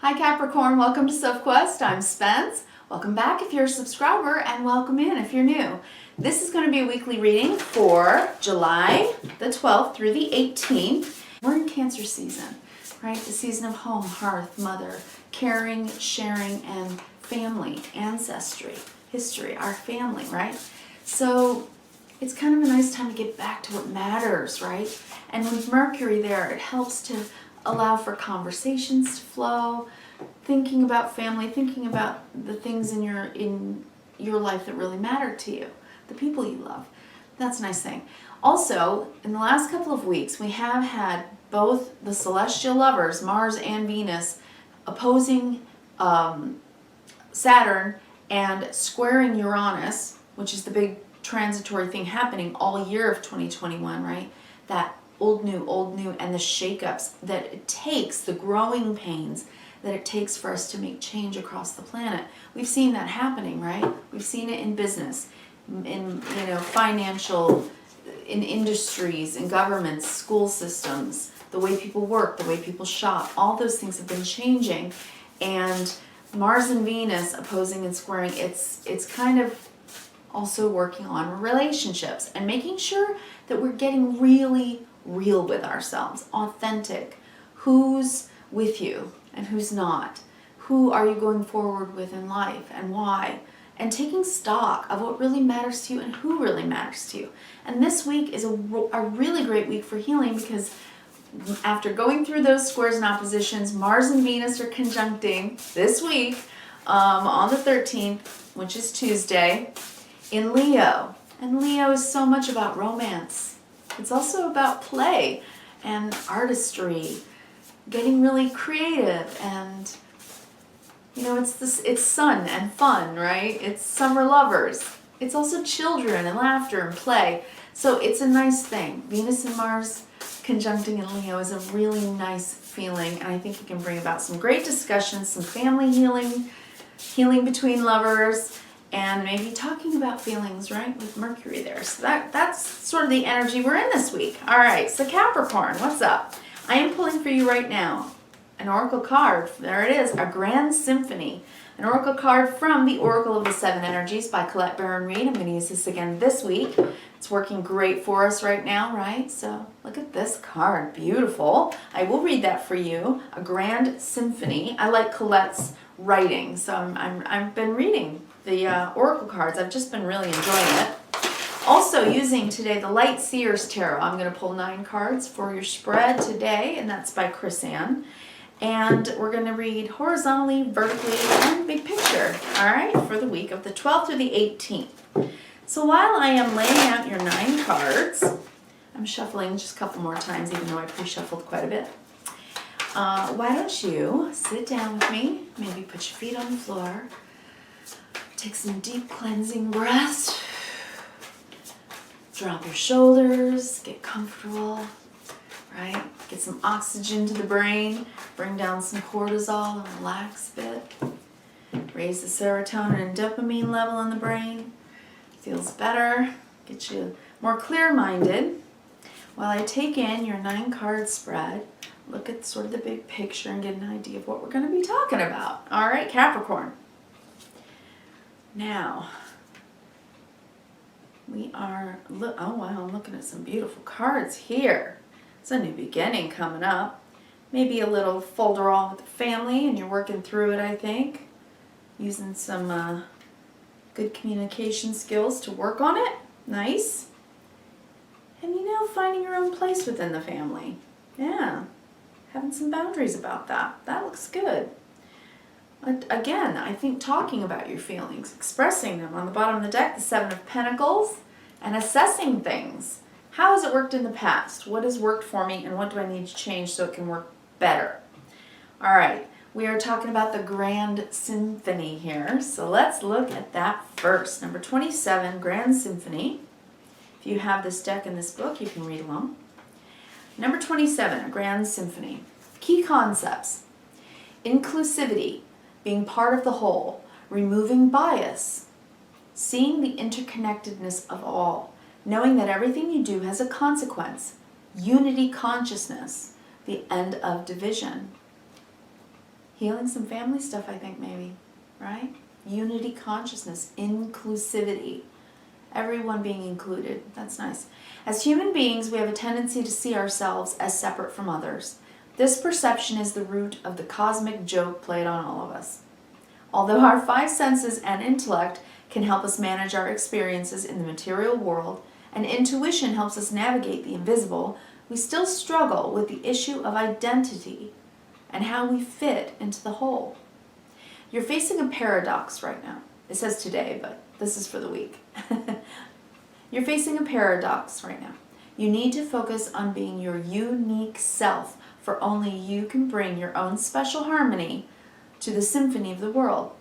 Hi Capricorn, welcome to Sophquest. I'm Spence. Welcome back if you're a subscriber, and welcome in if you're new. This is going to be a weekly reading for July the 12th through the 18th. We're in Cancer season, right? The season of home, hearth, mother, caring, sharing, and family, ancestry, history, our family, right? So it's kind of a nice time to get back to what matters, right? And with Mercury there, it helps to allow for conversations to flow, thinking about family, thinking about the things in your life that really matter to you, the people you love. That's a nice thing. Also, in the last couple of weeks, we have had both the celestial lovers, Mars and Venus, opposing Saturn and squaring Uranus, which is the big transitory thing happening all year of 2021, right? That old, new, and the shakeups that it takes, the growing pains that it takes for us to make change across the planet. We've seen that happening, right? We've seen it in business, in financial, in industries, in governments, school systems, the way people work, the way people shop. All those things have been changing, and Mars and Venus opposing and squaring, it's kind of also working on relationships and making sure that we're getting really real with ourselves, authentic. Who's with you and who's not? Who are you going forward with in life and why? And taking stock of what really matters to you and who really matters to you. And this week is a really great week for healing, because after going through those squares and oppositions, Mars and Venus are conjuncting this week on the 13th, which is Tuesday, in Leo. And Leo is so much about romance. It's also about play and artistry, getting really creative, and it's sun and fun, right? It's summer lovers. It's also children and laughter and play. So it's a nice thing. Venus and Mars conjuncting in Leo is a really nice feeling, and I think it can bring about some great discussions, some family healing between lovers, and maybe talking about feelings, right, with Mercury there. So that's sort of the energy we're in this week. All right, so Capricorn, what's up? I am pulling for you right now an oracle card. There it is, a Grand Symphony. An oracle card from the Oracle of the Seven Energies by Colette Baron Reid. I'm going to use this again this week. It's working great for us right now, right? So look at this card, beautiful. I will read that for you, a Grand Symphony. I like Colette's writing, so I've been reading the oracle cards. I've just been really enjoying it. Also using today the Light Seers Tarot. I'm going to pull 9 cards for your spread today, and that's by Chris Ann. And we're going to read horizontally, vertically, and big picture, all right, for the week of the 12th through the 18th. So while I am laying out your 9 cards, I'm shuffling just a couple more times, even though I pre-shuffled quite a bit. Why don't you sit down with me, maybe put your feet on the floor, take some deep cleansing breaths, drop your shoulders, get comfortable, right? Get some oxygen to the brain, bring down some cortisol and relax a bit. Raise the serotonin and dopamine level in the brain. Feels better, get you more clear-minded. While I take in your 9-card spread, look at sort of the big picture and get an idea of what we're going to be talking about. All right, Capricorn. Now, we are, oh wow, I'm looking at some beautiful cards here. It's a new beginning coming up. Maybe a little folderol with the family, and you're working through it, I think. Using some good communication skills to work on it. Nice. And finding your own place within the family. Yeah. Having some boundaries about that. That looks good. Again, I think talking about your feelings, expressing them. On the bottom of the deck, the 7 of Pentacles, and assessing things. How has it worked in the past? What has worked for me, and what do I need to change so it can work better? All right, we are talking about the Grand Symphony here, so let's look at that first. Number 27, Grand Symphony. If you have this deck and this book, you can read along. Number 27, a Grand Symphony. Key concepts: inclusivity, being part of the whole, removing bias, seeing the interconnectedness of all, knowing that everything you do has a consequence, unity consciousness, the end of division, Healing some family stuff, I think, maybe, right? Unity consciousness, inclusivity. Everyone being included. That's nice. As human beings, we have a tendency to see ourselves as separate from others. This perception is the root of the cosmic joke played on all of us. Although our five senses and intellect can help us manage our experiences in the material world, and intuition helps us navigate the invisible, we still struggle with the issue of identity and how we fit into the whole. You're facing a paradox right now. It says today, but this is for the week. You're facing a paradox right now. You need to focus on being your unique self, for only you can bring your own special harmony to the symphony of the world.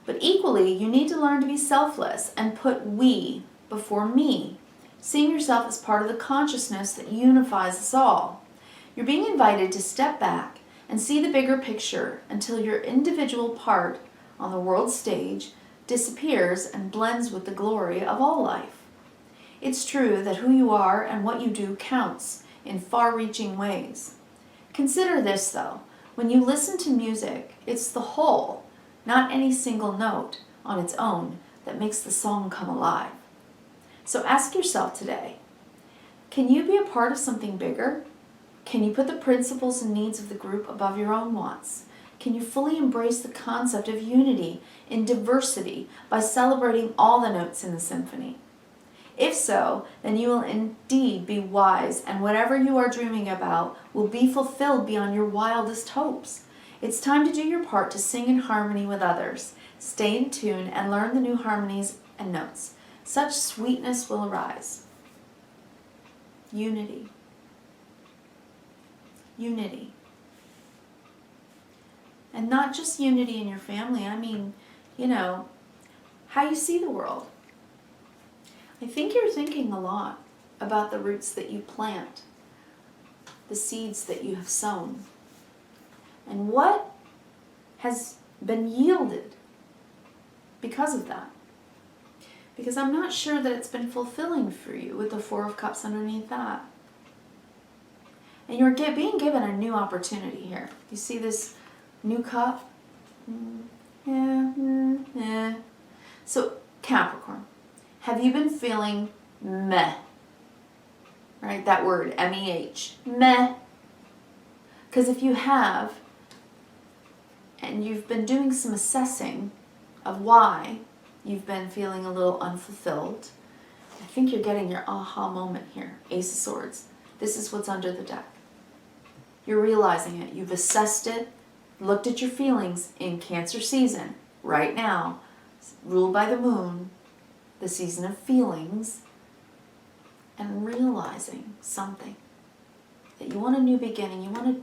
But equally, you need to learn to be selfless and put we before me, seeing yourself as part of the consciousness that unifies us all. You're being invited to step back and see the bigger picture until your individual part on the world stage disappears and blends with the glory of all life. It's true that who you are and what you do counts in far-reaching ways. Consider this, though. When you listen to music, it's the whole, not any single note on its own, that makes the song come alive. So ask yourself today, can you be a part of something bigger? Can you put the principles and needs of the group above your own wants? Can you fully embrace the concept of unity in diversity by celebrating all the notes in the symphony? If so, then you will indeed be wise, and whatever you are dreaming about will be fulfilled beyond your wildest hopes. It's time to do your part to sing in harmony with others. Stay in tune and learn the new harmonies and notes. Such sweetness will arise. Unity. Unity. And not just unity in your family, I mean, how you see the world. I think you're thinking a lot about the roots that you plant, the seeds that you have sown, and what has been yielded because of that. Because I'm not sure that it's been fulfilling for you with the Four of Cups underneath that. And you're being given a new opportunity here. You see this new cup? Yeah. So, Capricorn, have you been feeling meh? Right, that word, M-E-H, meh. Because if you have, and you've been doing some assessing of why you've been feeling a little unfulfilled, I think you're getting your aha moment here. Ace of Swords. This is what's under the deck. You're realizing it. You've assessed it, looked at your feelings in Cancer season, right now, ruled by the moon, the season of feelings, and realizing something. That you want a new beginning. You want to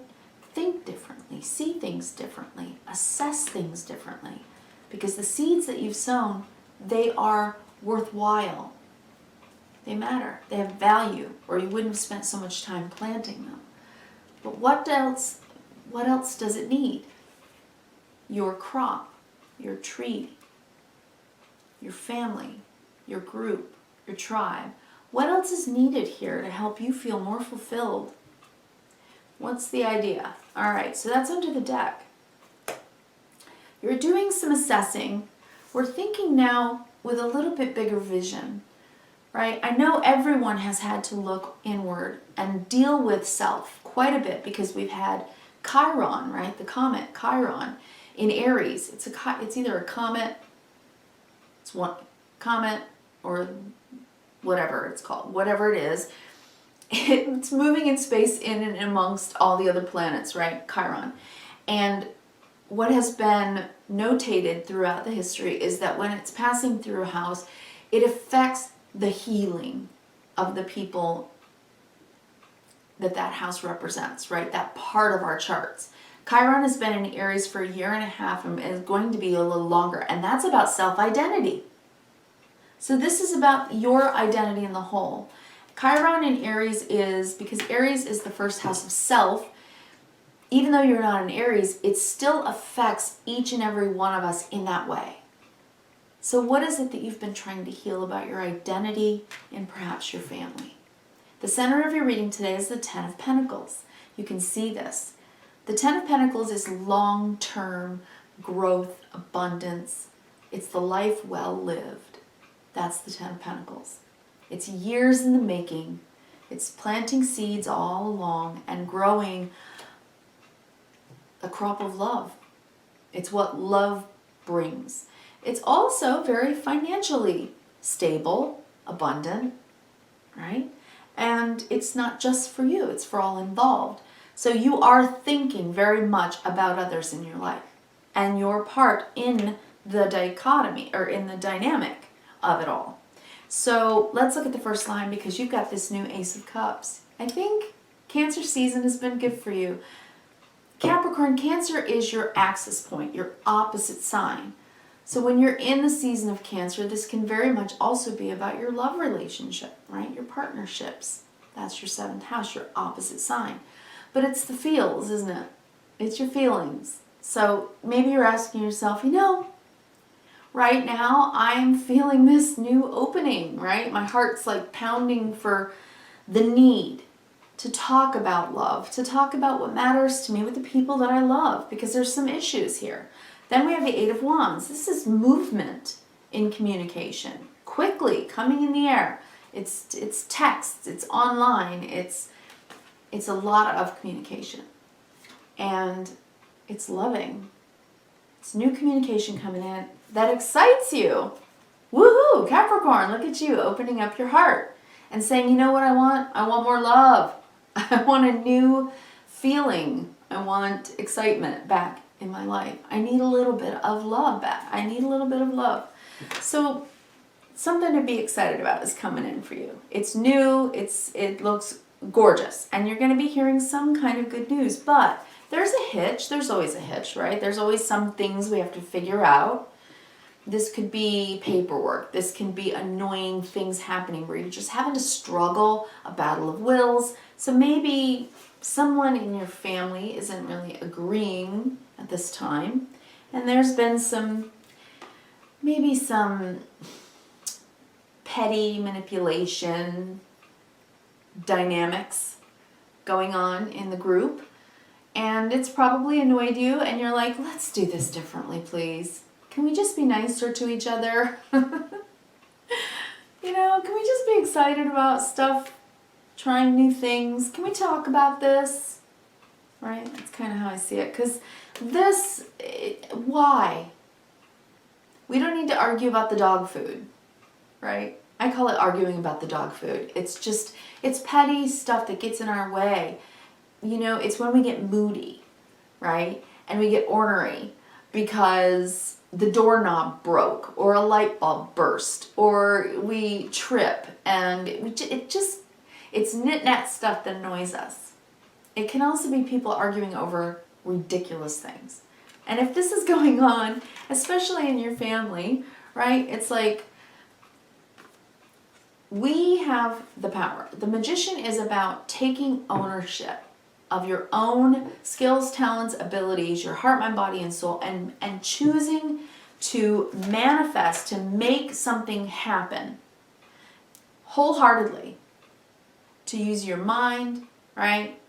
think differently, see things differently, assess things differently. Because the seeds that you've sown, they are worthwhile. They matter. They have value, or you wouldn't have spent so much time planting them. But what else does it need? Your crop, your tree, your family, your group, your tribe. What else is needed here to help you feel more fulfilled? What's the idea? All right, so that's under the deck. You're doing some assessing. We're thinking now with a little bit bigger vision, right? I know everyone has had to look inward and deal with self quite a bit because we've had Chiron, right? The comet, Chiron, in Aries. It's either a comet, it's one comet, or whatever it's called, whatever it is. It's moving in space in and amongst all the other planets, right? Chiron. And what has been notated throughout the history is that when it's passing through a house, it affects the healing of the people that house represents, right? That part of our charts. Chiron has been in Aries for 1.5 years and is going to be a little longer, and that's about self-identity. So this is about your identity in the whole. Chiron in Aries is, because Aries is the first house of self, even though you're not in Aries, it still affects each and every one of us in that way. So what is it that you've been trying to heal about your identity and perhaps your family? The center of your reading today is the Ten of Pentacles. You can see this. The Ten of Pentacles is long-term growth, abundance. It's the life well lived. That's the Ten of Pentacles. It's years in the making. It's planting seeds all along and growing a crop of love. It's what love brings. It's also very financially stable, abundant, right? And it's not just for you, it's for all involved. So you are thinking very much about others in your life and your part in the dichotomy or in the dynamic of it all. So let's look at the first line because you've got this new Ace of Cups. I think Cancer season has been good for you. Capricorn, Cancer is your axis point, your opposite sign. So when you're in the season of Cancer, this can very much also be about your love relationship, right? Your partnerships. That's your 7th house, your opposite sign. But it's the feels, isn't it? It's your feelings. So maybe you're asking yourself, you know, right now I'm feeling this new opening, right? My heart's like pounding for the need to talk about love, to talk about what matters to me with the people that I love, because there's some issues here. Then we have the 8 of Wands. This is movement in communication, quickly coming in the air. It's text, it's online, it's a lot of communication. And it's loving. It's new communication coming in that excites you. Woohoo, Capricorn, look at you opening up your heart and saying, you know what I want? I want more love. I want a new feeling. I want excitement back in my life. I need a little bit of love back. I need a little bit of love. So something to be excited about is coming in for you. It's new, it looks gorgeous, and you're going to be hearing some kind of good news, but there's a hitch. There's always a hitch, right? There's always some things we have to figure out. This could be paperwork. This can be annoying things happening where you're just having to struggle, a battle of wills. So maybe someone in your family isn't really agreeing at this time, and there's been maybe some petty manipulation dynamics going on in the group, and it's probably annoyed you, and you're like, let's do this differently, please. Can we just be nicer to each other? You know, can we just be excited about stuff, trying new things? Can we talk about this? Right? That's kind of how I see it. Because why? We don't need to argue about the dog food, right? I call it arguing about the dog food. It's petty stuff that gets in our way. You know, it's when we get moody, right? And we get ornery because the doorknob broke or a light bulb burst or we trip, and it's nit-nat stuff that annoys us. It can also be people arguing over ridiculous things. And if this is going on, especially in your family, right, it's like we have the power. The Magician is about taking ownership of your own skills, talents, abilities, your heart, mind, body, and soul, and choosing to manifest, to make something happen wholeheartedly, to use your mind, right?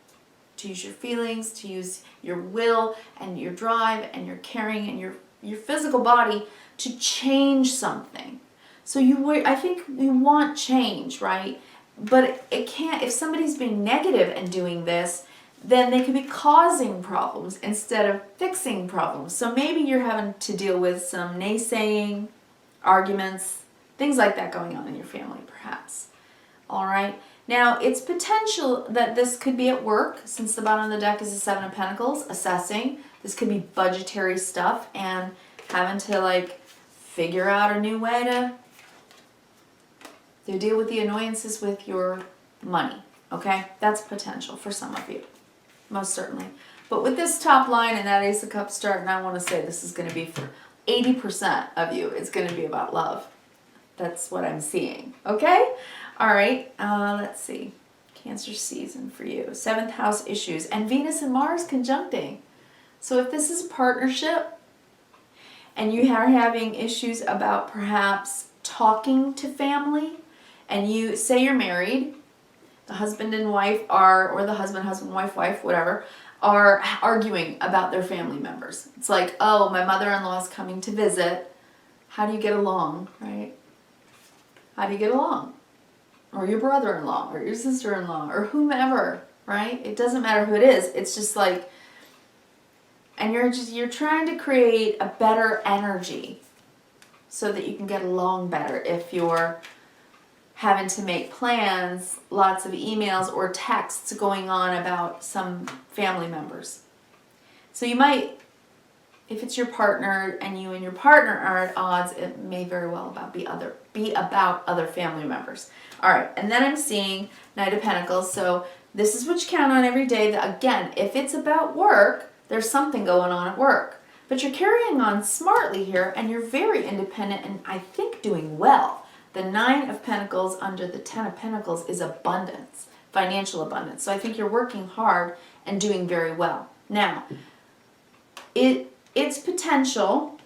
To use your feelings, to use your will and your drive and your caring and your physical body to change something. So I think you want change, right? But it can't, if somebody's being negative and doing this, then they could be causing problems instead of fixing problems. So maybe you're having to deal with some naysaying, arguments, things like that going on in your family, perhaps. All right. Now, it's potential that this could be at work, since the bottom of the deck is the 7 of Pentacles, assessing. This could be budgetary stuff and having to, like, figure out a new way to deal with the annoyances with your money. Okay? That's potential for some of you. Most certainly. But with this top line and that Ace of Cups start, and I want to say this is going to be for 80% of you, it's going to be about love. That's what I'm seeing. Okay? All right. Let's see. Cancer season for you. 7th house issues. And Venus and Mars conjuncting. So if this is a partnership and you are having issues about perhaps talking to family, and you say you're married, the husband and wife are, or the husband, wife, whatever, are arguing about their family members. It's like, oh, my mother-in-law is coming to visit. How do you get along, right? How do you get along? Or your brother-in-law, or your sister-in-law, or whomever, right? It doesn't matter who it is. It's just like, and you're trying to create a better energy so that you can get along better. If you're having to make plans, lots of emails or texts going on about some family members. So you might, if it's your partner and you and your partner are at odds, it may very well be about other family members. All right, and then I'm seeing Knight of Pentacles. So this is what you count on every day. Again, if it's about work, there's something going on at work. But you're carrying on smartly here, and you're very independent and I think doing well. The 9 of Pentacles under the 10 of Pentacles is abundance, financial abundance. So I think you're working hard and doing very well. Now, it's potential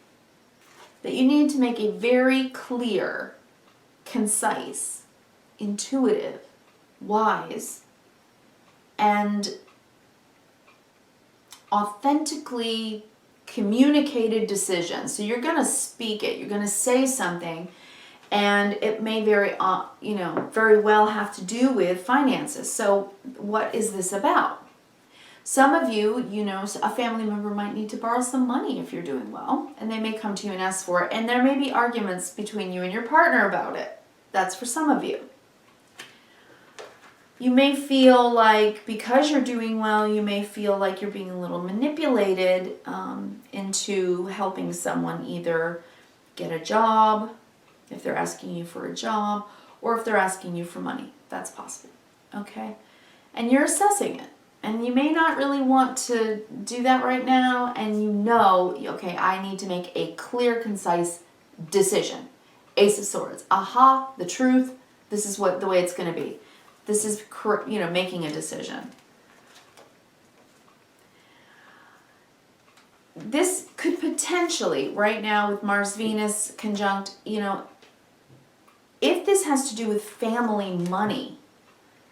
that you need to make a very clear, concise, intuitive, wise, and authentically communicated decision. So you're going to speak it. You're going to say something, and it may very well have to do with finances. So what is this about? Some of you, a family member might need to borrow some money if you're doing well, and they may come to you and ask for it, and there may be arguments between you and your partner about it. That's for some of you. You may feel like, because you're doing well, you may feel like you're being a little manipulated into helping someone either get a job, if they're asking you for a job, or if they're asking you for money. That's possible, okay? And you're assessing it. And you may not really want to do that right now, and okay, I need to make a clear, concise decision. Ace of Swords. Aha, the truth. This is the way it's going to be. This is, making a decision. This could potentially, right now with Mars-Venus conjunct, if this has to do with family money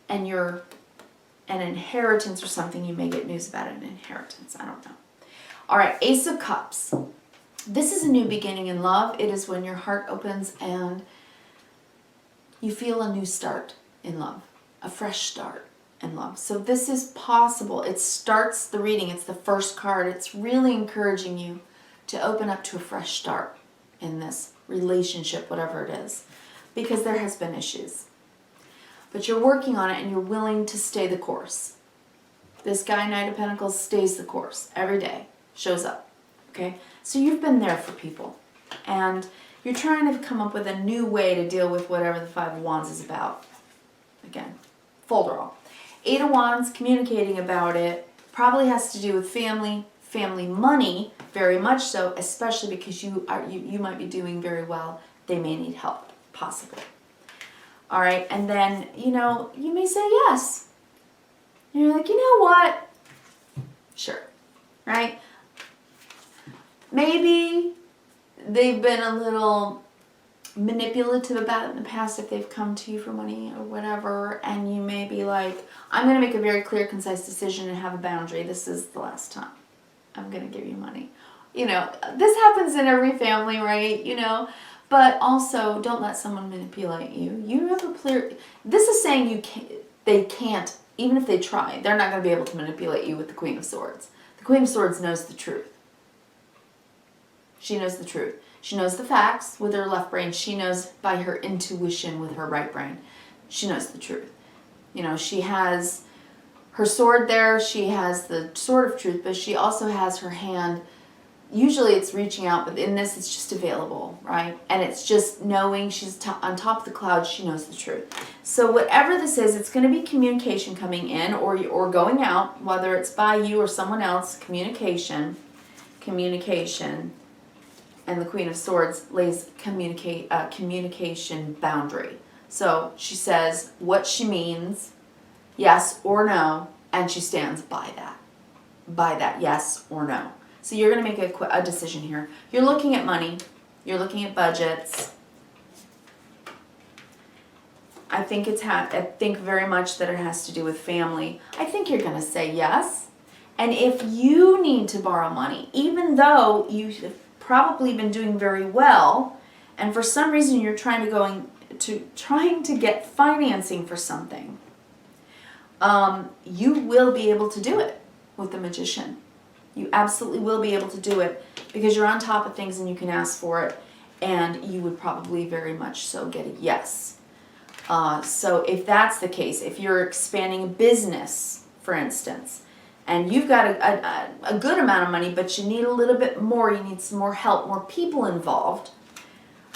and an inheritance or something, you may get news about an inheritance. I don't know. All right, Ace of Cups. This is a new beginning in love. It is when your heart opens and you feel a new start in love, a fresh start in love. So this is possible. It starts the reading. It's the first card. It's really encouraging you to open up to a fresh start in this relationship, whatever it is, because there has been issues. But you're working on it and you're willing to stay the course. This guy, Knight of Pentacles, stays the course every day, shows up, okay? So you've been there for people, and you're trying to come up with a new way to deal with whatever the 5 of Wands is about. Again, full draw. 8 of Wands, communicating about it, probably has to do with family money, very much so, especially because you might be doing very well. They may need help, possibly. All right, and then, you may say yes. And you're like, you know what? Sure, right? Maybe they've been a little manipulative about it in the past if they've come to you for money or whatever, and you may be like, I'm going to make a very clear, concise decision and have a boundary. This is the last time I'm going to give you money. This happens in every family, right? But also, don't let someone manipulate you. You have a clear... This is saying they can't, even if they try, they're not going to be able to manipulate you with the Queen of Swords. The Queen of Swords knows the truth. She knows the truth. She knows the facts with her left brain. She knows by her intuition with her right brain. She knows the truth. She has her sword there. She has the sword of truth, but she also has her hand. Usually it's reaching out, but in this it's just available, right? And it's just knowing she's on top of the clouds. She knows the truth. So whatever this is, it's going to be communication coming in or going out, whether it's by you or someone else. Communication, and the Queen of Swords lays communication boundary. So she says what she means, yes or no, and she stands by that yes or no. So you're going to make a decision here. You're looking at money. You're looking at budgets. I think very much that it has to do with family. I think you're going to say yes. And if you need to borrow money, even though you've probably been doing very well, and for some reason you're trying to get financing for something, you will be able to do it with the Magician. You absolutely will be able to do it because you're on top of things and you can ask for it, and you would probably very much so get a yes. So if that's the case, if you're expanding a business, for instance, and you've got a good amount of money, but you need a little bit more, you need some more help, more people involved,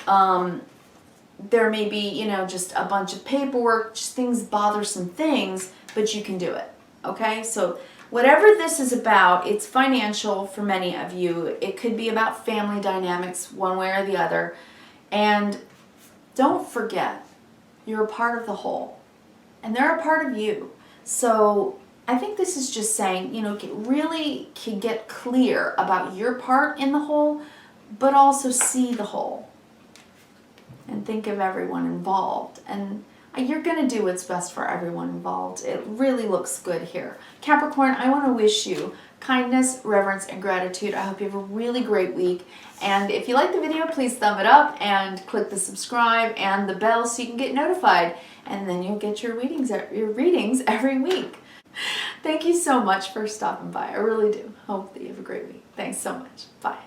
there may be, you know, just a bunch of paperwork, just things, bothersome things, but you can do it, okay? So whatever this is about, it's financial for many of you. It could be about family dynamics one way or the other. And don't forget, you're a part of the whole, and they're a part of you. So I think this is just saying, you know, really can get clear about your part in the whole, but also see the whole and think of everyone involved. And you're going to do what's best for everyone involved. It really looks good here. Capricorn, I want to wish you kindness, reverence, and gratitude. I hope you have a really great week. And if you like the video, please thumb it up and click the subscribe and the bell so you can get notified. And then you'll get your readings every week. Thank you so much for stopping by. I really do. Hope that you have a great week. Thanks so much. Bye.